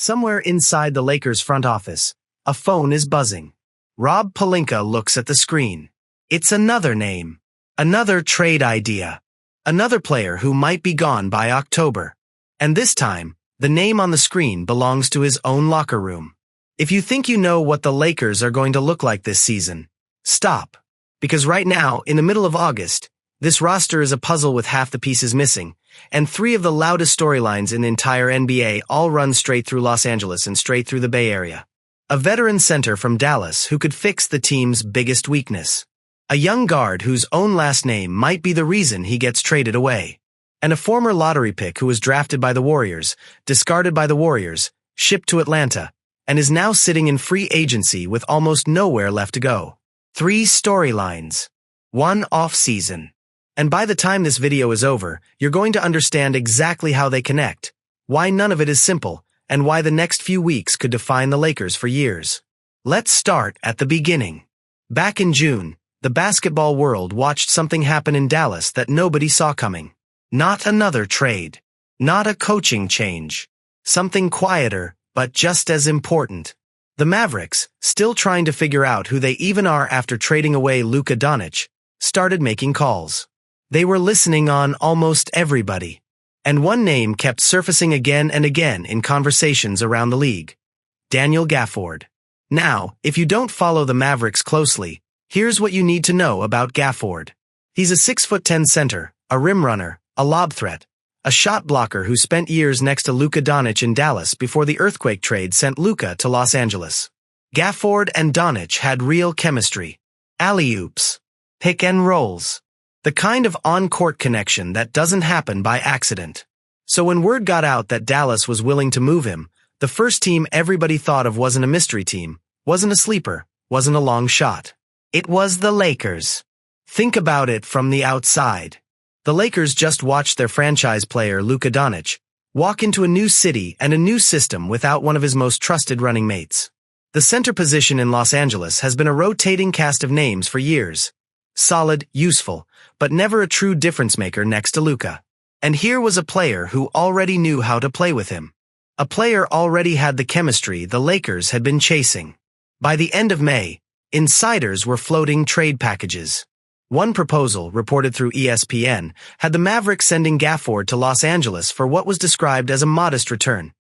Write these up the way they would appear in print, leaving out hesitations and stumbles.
Somewhere inside the Lakers front office, a phone is buzzing. Rob Pelinka looks at the screen. It's another name. Another trade idea. Another player who might be gone by October. And this time, the name on the screen belongs to his own locker room. If you think you know what the Lakers are going to look like this season, stop. Because right now, in the middle of August, this roster is a puzzle with half the pieces missing, and three of the loudest storylines in the entire NBA all run straight through Los Angeles and straight through the Bay Area. A veteran center from Dallas who could fix the team's biggest weakness. A young guard whose own last name might be the reason he gets traded away. And a former lottery pick who was drafted by the Warriors, discarded by the Warriors, shipped to Atlanta, and is now sitting in free agency with almost nowhere left to go. 3 storylines. 1 off-season. And by the time this video is over, you're going to understand exactly how they connect, why none of it is simple, and why the next few weeks could define the Lakers for years. Let's start at the beginning. Back in June, the basketball world watched something happen in Dallas that nobody saw coming. Not another trade. Not a coaching change. Something quieter, but just as important. The Mavericks, still trying to figure out who they even are after trading away Luka Doncic, started making calls. They were listening on almost everybody. And one name kept surfacing again and again in conversations around the league. Daniel Gafford. Now, if you don't follow the Mavericks closely, here's what you need to know about Gafford. He's a 6'10" center, a rim runner, a lob threat, a shot blocker who spent years next to Luka Doncic in Dallas before the earthquake trade sent Luka to Los Angeles. Gafford and Doncic had real chemistry. Alley-oops. Pick and rolls. The kind of on-court connection that doesn't happen by accident. So when word got out that Dallas was willing to move him, the first team everybody thought of wasn't a mystery team, wasn't a sleeper, wasn't a long shot. It was the Lakers. Think about it from the outside. The Lakers just watched their franchise player Luka Doncic walk into a new city and a new system without one of his most trusted running mates. The center position in Los Angeles has been a rotating cast of names for years. Solid, useful, but never a true difference maker next to Luka. And here was a player who already knew how to play with him. A player already had the chemistry the Lakers had been chasing. By the end of May, insiders were floating trade packages. One proposal, reported through ESPN, had the Mavericks sending Gafford to Los Angeles for what was described as a modest return.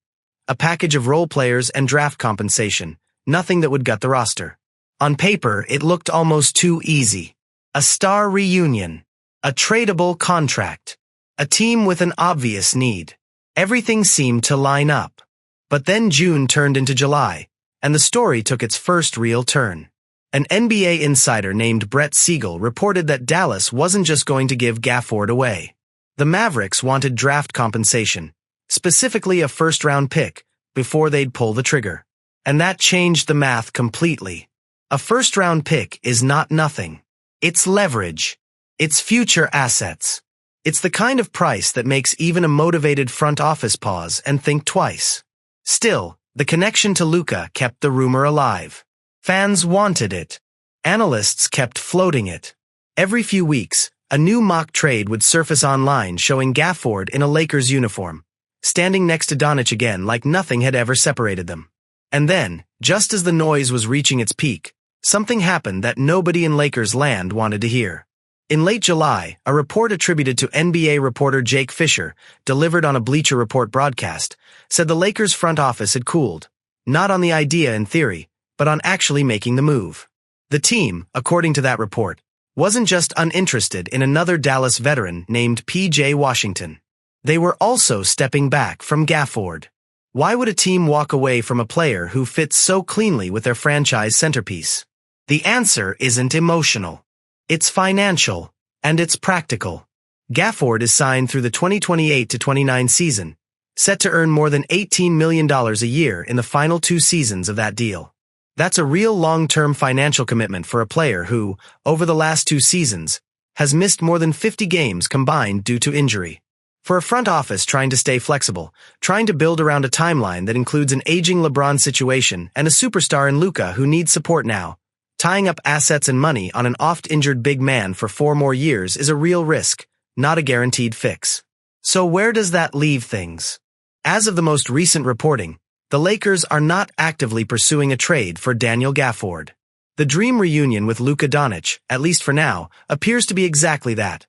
A package of role players and draft compensation, nothing that would gut the roster. On paper, it looked almost too easy. A star reunion. A tradable contract. A team with an obvious need. Everything seemed to line up. But then June turned into July, and the story took its first real turn. An NBA insider named Brett Siegel reported that Dallas wasn't just going to give Gafford away. The Mavericks wanted draft compensation, specifically a first-round pick, before they'd pull the trigger. And that changed the math completely. A first-round pick is not nothing. It's leverage. It's future assets. It's the kind of price that makes even a motivated front office pause and think twice. Still, the connection to Luka kept the rumor alive. Fans wanted it. Analysts kept floating it. Every few weeks, a new mock trade would surface online showing Gafford in a Lakers uniform, standing next to Doncic again like nothing had ever separated them. And then, just as the noise was reaching its peak, something happened that nobody in Lakers land wanted to hear. In late July, a report attributed to NBA reporter Jake Fisher, delivered on a Bleacher Report broadcast, said the Lakers front office had cooled, not on the idea in theory, but on actually making the move. The team, according to that report, wasn't just uninterested in another Dallas veteran named P.J. Washington. They were also stepping back from Gafford. Why would a team walk away from a player who fits so cleanly with their franchise centerpiece? The answer isn't emotional. It's financial, and it's practical. Gafford is signed through the 2028-29 season, set to earn more than $18 million a year in the final 2 seasons of that deal. That's a real long-term financial commitment for a player who, over the last 2 seasons, has missed more than 50 games combined due to injury. For a front office trying to stay flexible, trying to build around a timeline that includes an aging LeBron situation and a superstar in Luka who needs support now, tying up assets and money on an oft-injured big man for 4 more years is a real risk, not a guaranteed fix. So where does that leave things? As of the most recent reporting, The Lakers are not actively pursuing a trade for Daniel Gafford. The dream reunion with Luka Doncic, at least for now, appears to be exactly that.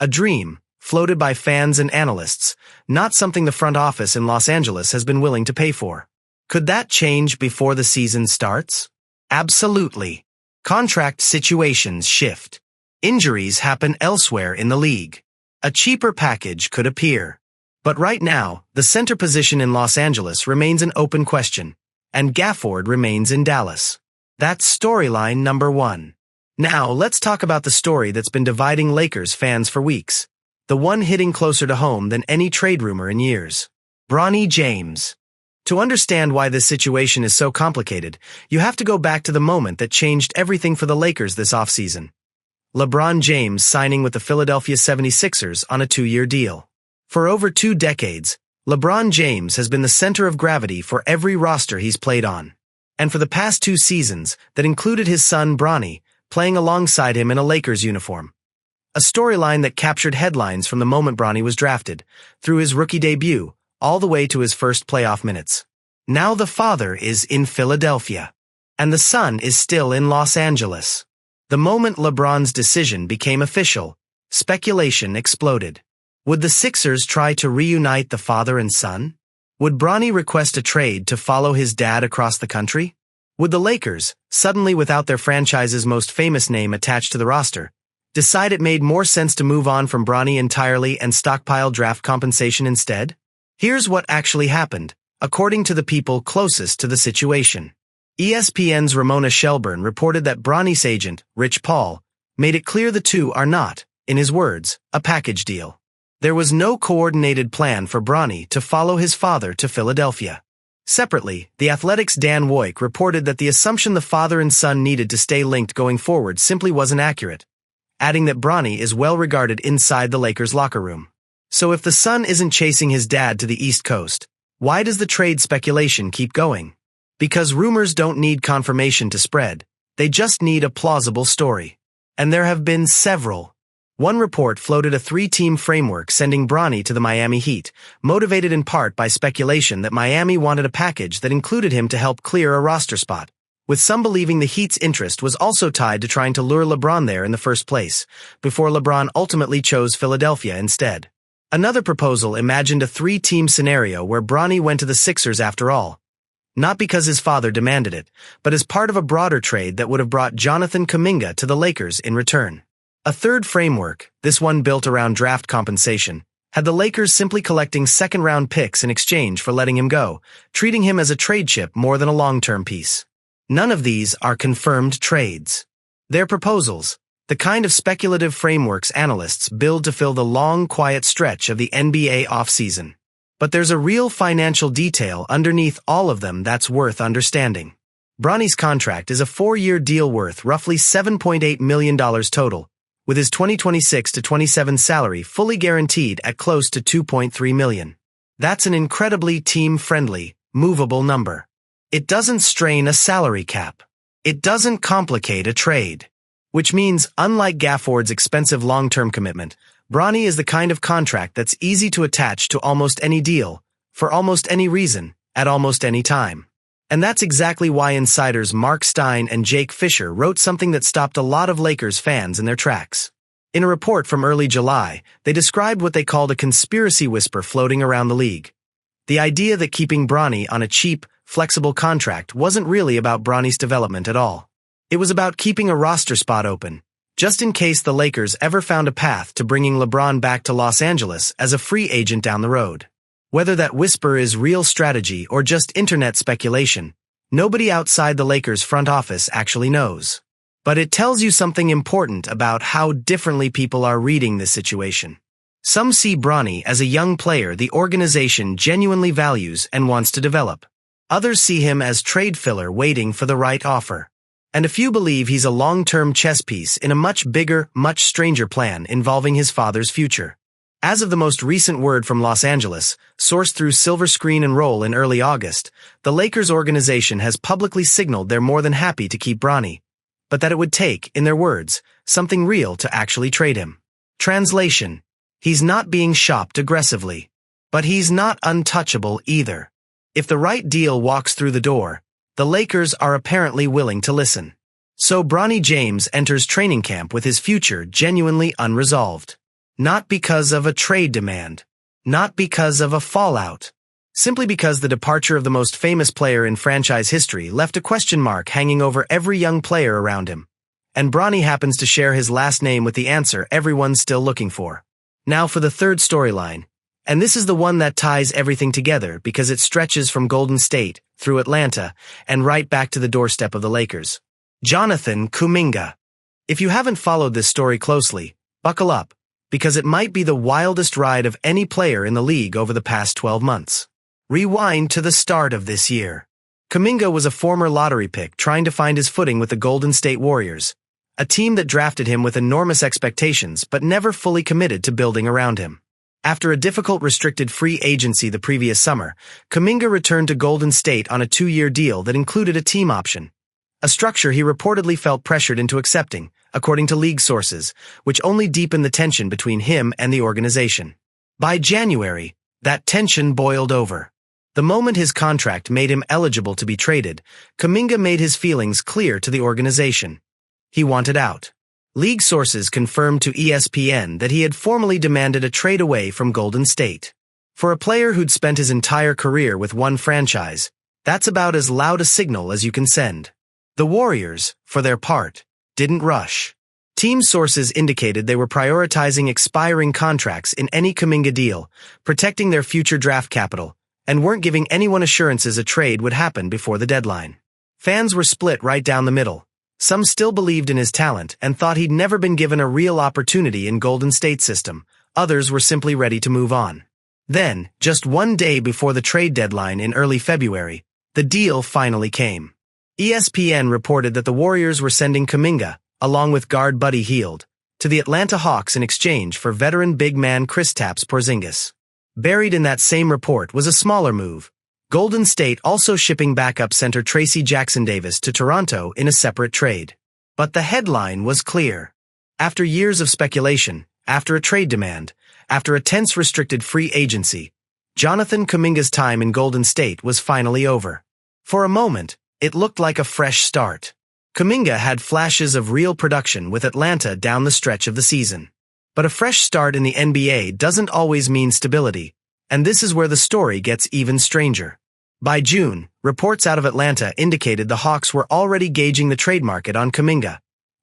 A dream, floated by fans and analysts, not something the front office in Los Angeles has been willing to pay for. Could that change before the season starts? Absolutely. Contract situations shift. Injuries happen elsewhere in the league. A cheaper package could appear. But right now, the center position in Los Angeles remains an open question, and Gafford remains in Dallas. That's storyline number 1. Now, let's talk about the story that's been dividing Lakers fans for weeks. The one hitting closer to home than any trade rumor in years. Bronny James. To understand why this situation is so complicated, you have to go back to the moment that changed everything for the Lakers this offseason. LeBron James signing with the Philadelphia 76ers on a 2-year deal. For over 2 decades, LeBron James has been the center of gravity for every roster he's played on. And for the past 2 seasons, that included his son Bronny, playing alongside him in a Lakers uniform. A storyline that captured headlines from the moment Bronny was drafted, through his rookie debut, all the way to his first playoff minutes. Now the father is in Philadelphia, and the son is still in Los Angeles. The moment LeBron's decision became official, speculation exploded. Would the Sixers try to reunite the father and son? Would Bronny request a trade to follow his dad across the country? Would the Lakers, suddenly without their franchise's most famous name attached to the roster, decide it made more sense to move on from Bronny entirely and stockpile draft compensation instead? Here's what actually happened, according to the people closest to the situation. ESPN's Ramona Shelburne reported that Bronny's agent, Rich Paul, made it clear the two are not, in his words, a package deal. There was no coordinated plan for Bronny to follow his father to Philadelphia. Separately, The Athletic's Dan Woik reported that the assumption the father and son needed to stay linked going forward simply wasn't accurate, adding that Bronny is well regarded inside the Lakers locker room. So if the son isn't chasing his dad to the East Coast, why does the trade speculation keep going? Because rumors don't need confirmation to spread, they just need a plausible story. And there have been several. One report floated a 3-team framework sending Bronny to the Miami Heat, motivated in part by speculation that Miami wanted a package that included him to help clear a roster spot, with some believing the Heat's interest was also tied to trying to lure LeBron there in the first place, before LeBron ultimately chose Philadelphia instead. Another proposal imagined a 3-team scenario where Bronny went to the Sixers after all, not because his father demanded it, but as part of a broader trade that would have brought Jonathan Kuminga to the Lakers in return. A third framework, this one built around draft compensation, had the Lakers simply collecting second-round picks in exchange for letting him go, treating him as a trade chip more than a long-term piece. None of these are confirmed trades. They're proposals, the kind of speculative frameworks analysts build to fill the long, quiet stretch of the NBA offseason. But there's a real financial detail underneath all of them that's worth understanding. Bronny's contract is a 4-year deal worth roughly $7.8 million total, with his 2026 to 27 salary fully guaranteed at close to $2.3 million. That's an incredibly team-friendly, movable number. It doesn't strain a salary cap. It doesn't complicate a trade. Which means, unlike Gafford's expensive long-term commitment, Bronny is the kind of contract that's easy to attach to almost any deal, for almost any reason, at almost any time. And that's exactly why insiders Mark Stein and Jake Fisher wrote something that stopped a lot of Lakers fans in their tracks. In a report from early July, they described what they called a conspiracy whisper floating around the league. The idea that keeping Bronny on a cheap, flexible contract wasn't really about Bronny's development at all. It was about keeping a roster spot open, just in case the Lakers ever found a path to bringing LeBron back to Los Angeles as a free agent down the road. Whether that whisper is real strategy or just internet speculation, nobody outside the Lakers front office actually knows. But it tells you something important about how differently people are reading this situation. Some see Bronny as a young player the organization genuinely values and wants to develop. Others see him as trade filler waiting for the right offer. And a few believe he's a long-term chess piece in a much bigger, much stranger plan involving his father's future. As of the most recent word from Los Angeles, sourced through Silver Screen and Roll in early August, the Lakers organization has publicly signaled they're more than happy to keep Bronny, but that it would take, in their words, something real to actually trade him. Translation: he's not being shopped aggressively, but he's not untouchable either. If the right deal walks through the door, the Lakers are apparently willing to listen. So Bronny James enters training camp with his future genuinely unresolved. Not because of a trade demand. Not because of a fallout. Simply because the departure of the most famous player in franchise history left a question mark hanging over every young player around him. And Bronny happens to share his last name with the answer everyone's still looking for. Now for the third storyline. And this is the one that ties everything together because it stretches from Golden State, through Atlanta, and right back to the doorstep of the Lakers. Jonathan Kuminga. If you haven't followed this story closely, buckle up, because it might be the wildest ride of any player in the league over the past 12 months. Rewind to the start of this year. Kuminga was a former lottery pick trying to find his footing with the Golden State Warriors, a team that drafted him with enormous expectations but never fully committed to building around him. After a difficult restricted free agency the previous summer, Kuminga returned to Golden State on a 2-year deal that included a team option, a structure he reportedly felt pressured into accepting, according to league sources, which only deepened the tension between him and the organization. By January, that tension boiled over. The moment his contract made him eligible to be traded, Kuminga made his feelings clear to the organization. He wanted out. League sources confirmed to ESPN that he had formally demanded a trade away from Golden State. For a player who'd spent his entire career with one franchise, that's about as loud a signal as you can send. The Warriors, for their part, didn't rush. Team sources indicated they were prioritizing expiring contracts in any Kuminga deal, protecting their future draft capital, and weren't giving anyone assurances a trade would happen before the deadline. Fans were split right down the middle. Some still believed in his talent and thought he'd never been given a real opportunity in Golden State's system. Others were simply ready to move on. Then, just one day before the trade deadline in early February, the deal finally came. ESPN reported that the Warriors were sending Kuminga, along with guard Buddy Hield, to the Atlanta Hawks in exchange for veteran big man Kristaps Porzingis. Buried in that same report was a smaller move. Golden State also shipping backup center Tracy Jackson-Davis to Toronto in a separate trade. But the headline was clear. After years of speculation, after a trade demand, after a tense restricted free agency, Jonathan Kuminga's time in Golden State was finally over. For a moment, it looked like a fresh start. Kuminga had flashes of real production with Atlanta down the stretch of the season. But a fresh start in the NBA doesn't always mean stability, and this is where the story gets even stranger. By June, reports out of Atlanta indicated the Hawks were already gauging the trade market on Kuminga,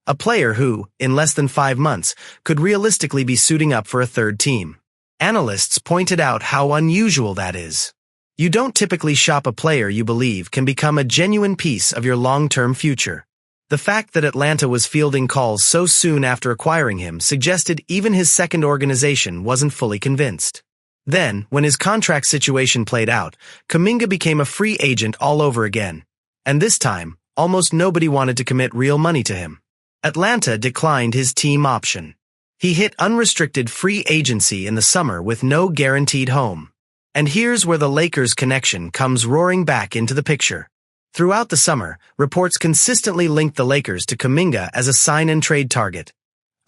a player who, in less than 5 months, could realistically be suiting up for a third team. Analysts pointed out how unusual that is. You don't typically shop a player you believe can become a genuine piece of your long-term future. The fact that Atlanta was fielding calls so soon after acquiring him suggested even his second organization wasn't fully convinced. Then, when his contract situation played out, Kuminga became a free agent all over again. And this time, almost nobody wanted to commit real money to him. Atlanta declined his team option. He hit unrestricted free agency in the summer with no guaranteed home. And here's where the Lakers connection comes roaring back into the picture. Throughout the summer, reports consistently linked the Lakers to Kuminga as a sign-and-trade target.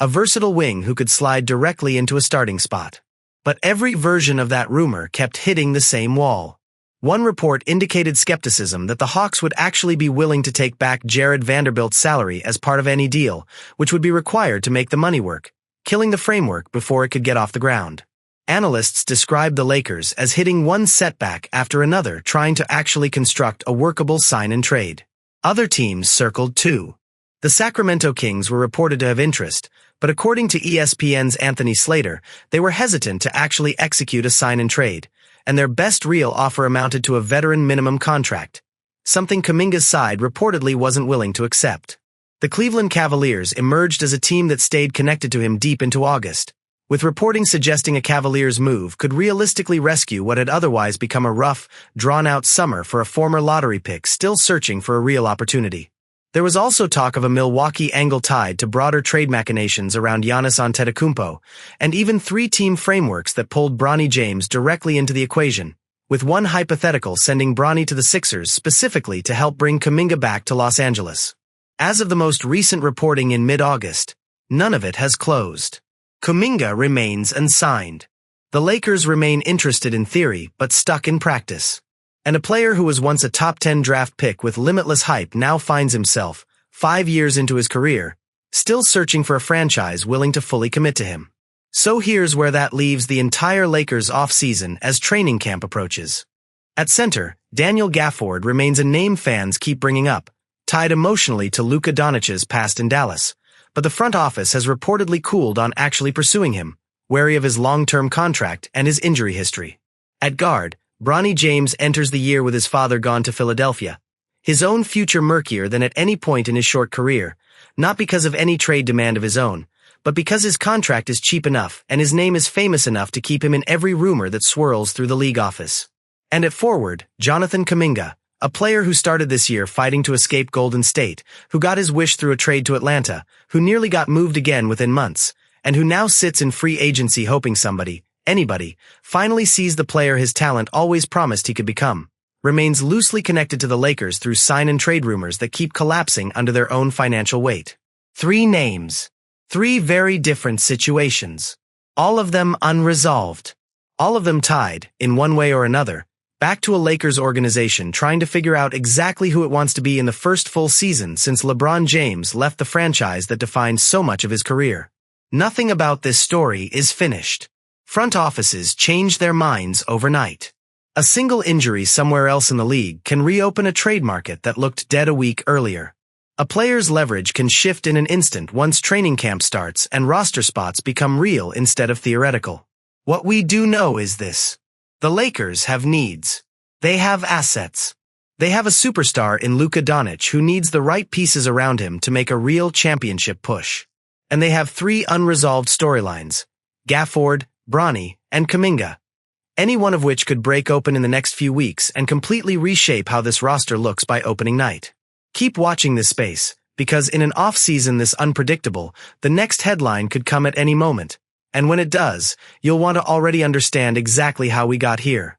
A versatile wing who could slide directly into a starting spot. But every version of that rumor kept hitting the same wall. One report indicated skepticism that the Hawks would actually be willing to take back Jared Vanderbilt's salary as part of any deal, which would be required to make the money work, killing the framework before it could get off the ground. Analysts described the Lakers as hitting one setback after another trying to actually construct a workable sign-and-trade. Other teams circled too. The Sacramento Kings were reported to have interest, but according to ESPN's Anthony Slater, they were hesitant to actually execute a sign-and-trade, and their best real offer amounted to a veteran minimum contract, something Kuminga's side reportedly wasn't willing to accept. The Cleveland Cavaliers emerged as a team that stayed connected to him deep into August, with reporting suggesting a Cavaliers move could realistically rescue what had otherwise become a rough, drawn-out summer for a former lottery pick still searching for a real opportunity. There was also talk of a Milwaukee angle tied to broader trade machinations around Giannis Antetokounmpo, and even 3-team frameworks that pulled Bronny James directly into the equation, with one hypothetical sending Bronny to the Sixers specifically to help bring Kuminga back to Los Angeles. As of the most recent reporting in mid-August, none of it has closed. Kuminga remains unsigned. The Lakers remain interested in theory but stuck in practice. And a player who was once a top 10 draft pick with limitless hype now finds himself, 5 years into his career, still searching for a franchise willing to fully commit to him. So here's where that leaves the entire Lakers offseason as training camp approaches. At center, Daniel Gafford remains a name fans keep bringing up, tied emotionally to Luka Doncic's past in Dallas, but the front office has reportedly cooled on actually pursuing him, wary of his long-term contract and his injury history. At guard, Bronny James enters the year with his father gone to Philadelphia, his own future murkier than at any point in his short career, not because of any trade demand of his own, but because his contract is cheap enough and his name is famous enough to keep him in every rumor that swirls through the league office. And at forward, Jonathan Kuminga, a player who started this year fighting to escape Golden State, who got his wish through a trade to Atlanta, who nearly got moved again within months, and who now sits in free agency hoping somebody, anybody, finally sees the player his talent always promised he could become, remains loosely connected to the Lakers through sign-and-trade rumors that keep collapsing under their own financial weight. 3 names. 3 very different situations. All of them unresolved. All of them tied, in one way or another, back to a Lakers organization trying to figure out exactly who it wants to be in the first full season since LeBron James left the franchise that defined so much of his career. Nothing about this story is finished. Front offices change their minds overnight. A single injury somewhere else in the league can reopen a trade market that looked dead a week earlier. A player's leverage can shift in an instant once training camp starts and roster spots become real instead of theoretical. What we do know is this. The Lakers have needs. They have assets. They have a superstar in Luka Doncic who needs the right pieces around him to make a real championship push. And they have 3 unresolved storylines: Gafford, Bronny, and Kuminga, any one of which could break open in the next few weeks and completely reshape how this roster looks by opening night. Keep watching this space, because in an off-season this unpredictable, the next headline could come at any moment. And when it does, you'll want to already understand exactly how we got here.